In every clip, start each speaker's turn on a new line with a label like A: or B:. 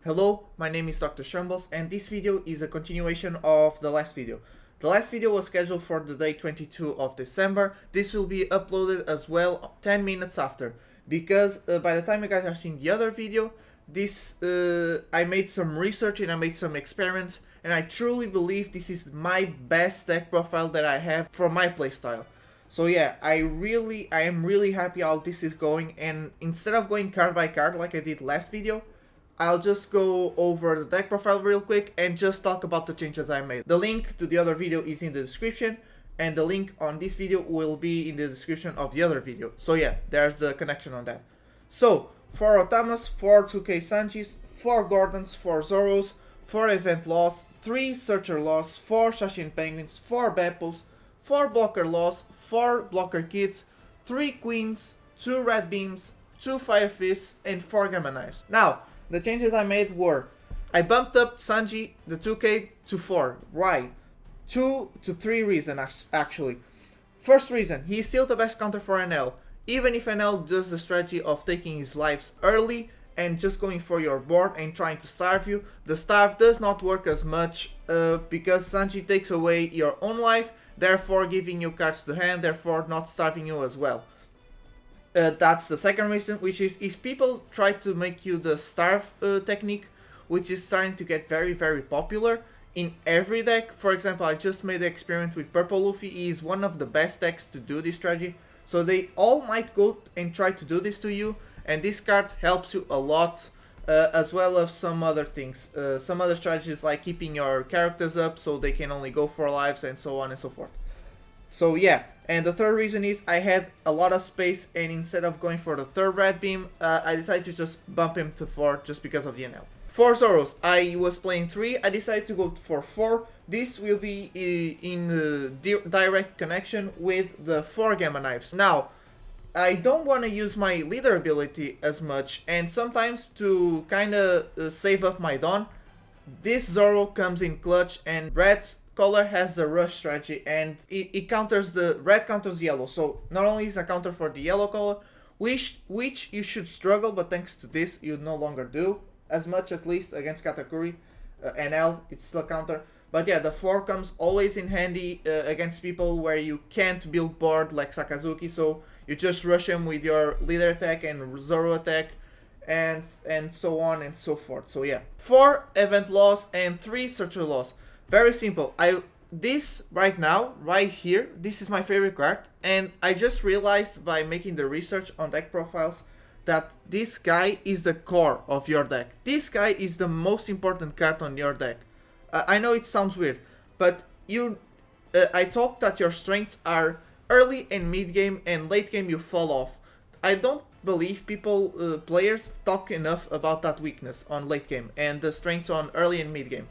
A: Hello, my name is Dr. Shambles, and this video is a continuation of the last video. The last video was scheduled for the day 22 of December. This will be uploaded as well 10 minutes after, because by the time you guys are seeing the other video, I made some research and I made some experiments, and I truly believe this is my best deck profile that I have for my playstyle. So yeah, I am really happy how this is going, and instead of going card by card like I did last video, I'll just go over the deck profile real quick and just talk about the changes I made. The link to the other video is in the description, and the link on this video will be in the description of the other video. So yeah, there's the connection on that. So, 4 Otamas, 4 2K Sanjis, 4 Gordons, 4 Zoros, 4 Event Laws, 3 Searcher Laws, 4 Shashin Penguins, 4 Beppos, 4 Blocker Laws, 4 Blocker Kids, 3 Queens, 2 Red Beams, 2 Fire Fists, and 4 Gamma Knives. Now, the changes I made were, I bumped up Sanji, the 2K, to 4. Why? 2 to 3 reasons actually. First reason, he's still the best counter for NL. Even if NL does the strategy of taking his lives early and just going for your board and trying to starve you, the starve does not work as much because Sanji takes away your own life, therefore giving you cards to hand, therefore not starving you as well. That's the second reason, which is if people try to make you the starve technique, which is starting to get very popular in every deck. For example, I just made the experiment with Purple Luffy. He is one of the best decks to do this strategy, so they all might go and try to do this to you, and this card helps you a lot, as well as some other things, some other strategies like keeping your characters up so they can only go 4 lives and so on and so forth. So yeah, and the third reason is I had a lot of space, and instead of going for the third red beam, I decided to just bump him to 4 just because of the NL. 4 Zoros, I was playing 3, I decided to go for 4. This will be in direct connection with the 4 Gamma Knives. Now, I don't want to use my leader ability as much, and sometimes to kind of save up my Dawn, this Zoro comes in clutch, and Red's color has the rush strategy, and it counters the red counters yellow, so not only is a counter for the yellow color, which you should struggle, but thanks to this you no longer do as much, at least against Katakuri. NL, it's still a counter, but yeah, the 4 comes always in handy against people where you can't build board like Sakazuki, so you just rush him with your leader attack and Zoro attack, and so on and so forth. So yeah, 4 event laws and 3 searcher laws. Very simple. This right now, right here, this is my favorite card, and I just realized by making the research on deck profiles that this guy is the core of your deck. This guy is the most important card on your deck. I know it sounds weird, but I talked that your strengths are early and mid game, and late game you fall off. I don't believe players talk enough about that weakness on late game and the strengths on early and mid game.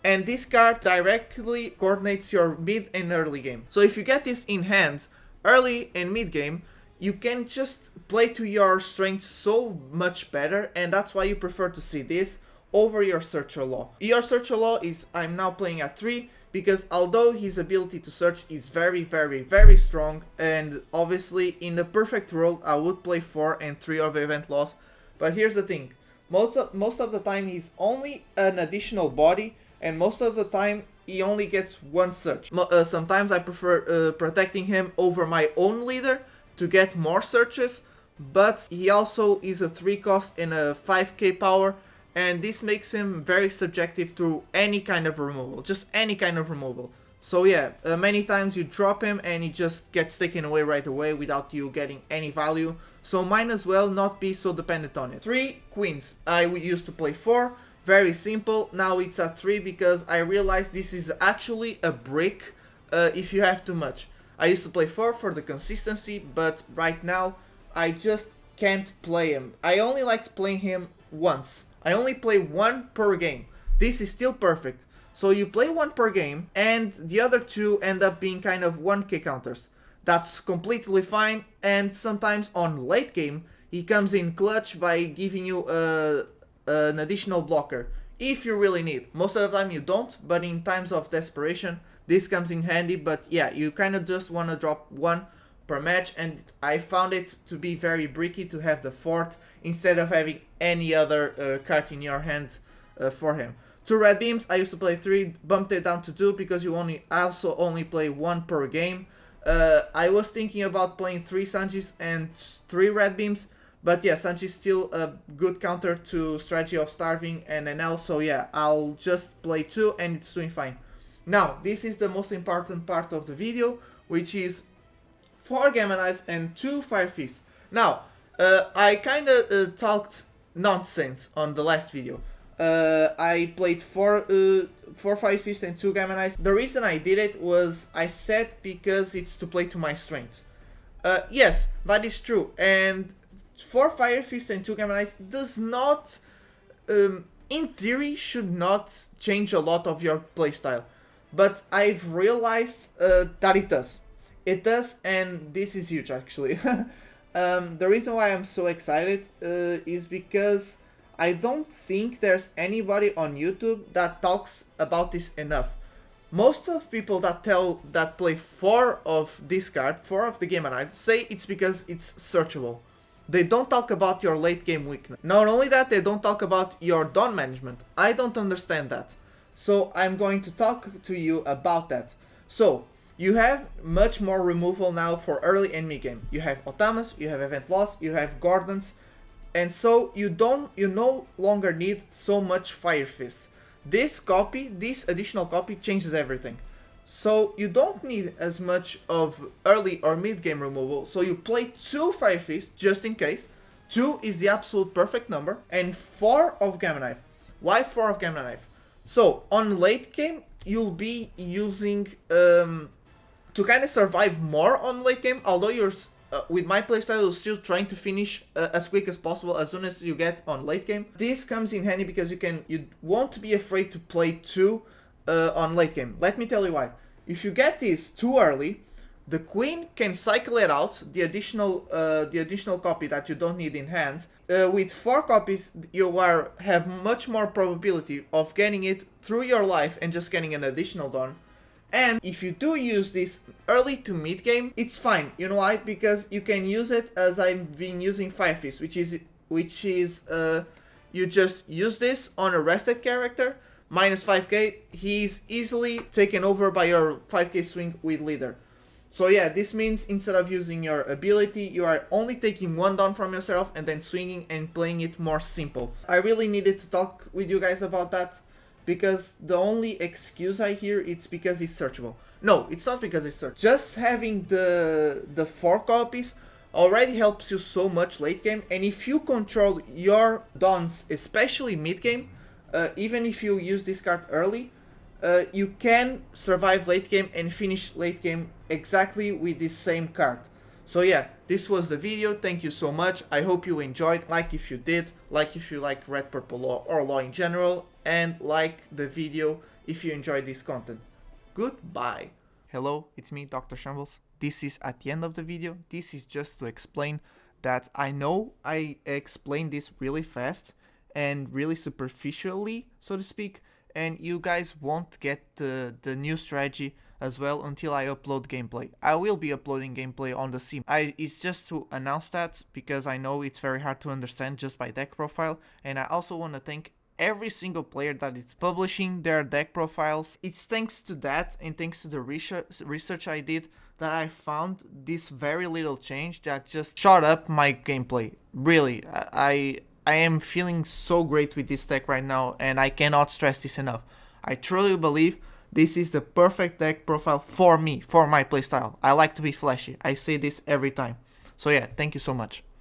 A: And this card directly coordinates your mid and early game. So if you get this in hand early and mid game, you can just play to your strengths so much better, and that's why you prefer to see this over your Searcher Law. Your Searcher Law is, I'm now playing at 3, because although his ability to search is very strong, and obviously in the perfect world I would play 4 and 3 of Event Laws, but here's the thing, most of the time he's only an additional body, and most of the time he only gets 1 search. Sometimes I prefer protecting him over my own leader to get more searches, but he also is a 3 cost and a 5k power, and this makes him very subjective to any kind of removal, just any kind of removal. So yeah, many times you drop him and he just gets taken away right away without you getting any value, so might as well not be so dependent on it. 3 queens, I used to play 4. Very simple, now it's at 3 because I realized this is actually a brick if you have too much. I used to play 4 for the consistency, but right now I just can't play him. I only liked playing him once. I only play 1 per game. This is still perfect. So you play 1 per game, and the other 2 end up being kind of 1k counters. That's completely fine, and sometimes on late game he comes in clutch by giving you an additional blocker if you really need. Most of the time you don't, but in times of desperation this comes in handy. But yeah, you kind of just want to drop 1 per match, and I found it to be very bricky to have the fourth instead of having any other card in your hand for him. 2 red beams, I used to play 3, bumped it down to 2 because you only play 1 per game. I was thinking about playing 3 Sanjis and 3 red beams, but yeah, Sanji is still a good counter to strategy of starving and NL, so yeah, I'll just play 2 and it's doing fine. Now, this is the most important part of the video, which is 4 Gamma Knives and 2 Fire Fists. Now, I kinda talked nonsense on the last video. I played 4 Fire Fists and 2 Gamma Knives. The reason I did it was I said because it's to play to my strength. Yes, that is true, and 4 Fire Fists and 2 Gamma Knives does not, in theory, should not change a lot of your playstyle. But I've realized that it does. It does, and this is huge actually. The reason why I'm so excited is because I don't think there's anybody on YouTube that talks about this enough. Most of people that play 4 of this card, 4 of the Gamma Knife, say it's because it's searchable. They don't talk about your late game weakness. Not only that, they don't talk about your Dawn management. I don't understand that. So I'm going to talk to you about that. So you have much more removal now for early and mid game. You have Otamas, you have Event Loss, you have Gordons, and so you no longer need so much Fire Fist. This additional copy changes everything. So you don't need as much of early or mid game removal. So you play 2 Fire Fists just in case. 2 is the absolute perfect number, and 4 of Gamma Knife. Why 4 of Gamma Knife? So on late game, you'll be using to kind of survive more on late game. Although you're with my playstyle, you're still trying to finish as quick as possible as soon as you get on late game. This comes in handy because you won't be afraid to play 2 on late game. Let me tell you why. If you get this too early, the queen can cycle it out, the additional copy that you don't need in hand. With 4 copies, you have much more probability of getting it through your life and just getting an additional Dawn. And if you do use this early to mid game, it's fine. You know why? Because you can use it as I've been using Fire Fist, which is you just use this on a rested character, minus 5k, he's easily taken over by your 5k swing with leader. So yeah, this means instead of using your ability, you are only taking 1 down from yourself and then swinging and playing it more simple. I really needed to talk with you guys about that, because the only excuse I hear it's because it's searchable. No, it's not because it's searchable. Just having the 4 copies already helps you so much late game, and if you control your Dawns, especially mid game, even if you use this card early, you can survive late game and finish late game exactly with this same card. So yeah, this was the video. Thank you so much. I hope you enjoyed. Like if you did, like if you like Red Purple Law or Law in general, and like the video if you enjoyed this content. Goodbye. Hello, it's me, Dr. Shambles. This is at the end of the video. This is just to explain that I know I explained this really fast and really superficially, so to speak, and you guys won't get the new strategy as well until I upload gameplay. I will be uploading gameplay on the sim. It's just to announce that because I know it's very hard to understand just by deck profile, and I also want to thank every single player that is publishing their deck profiles. It's thanks to that and thanks to the research I did that I found this very little change that just shot up my gameplay. Really, I am feeling so great with this deck right now, and I cannot stress this enough. I truly believe this is the perfect deck profile for me, for my playstyle. I like to be flashy. I say this every time. So yeah, thank you so much.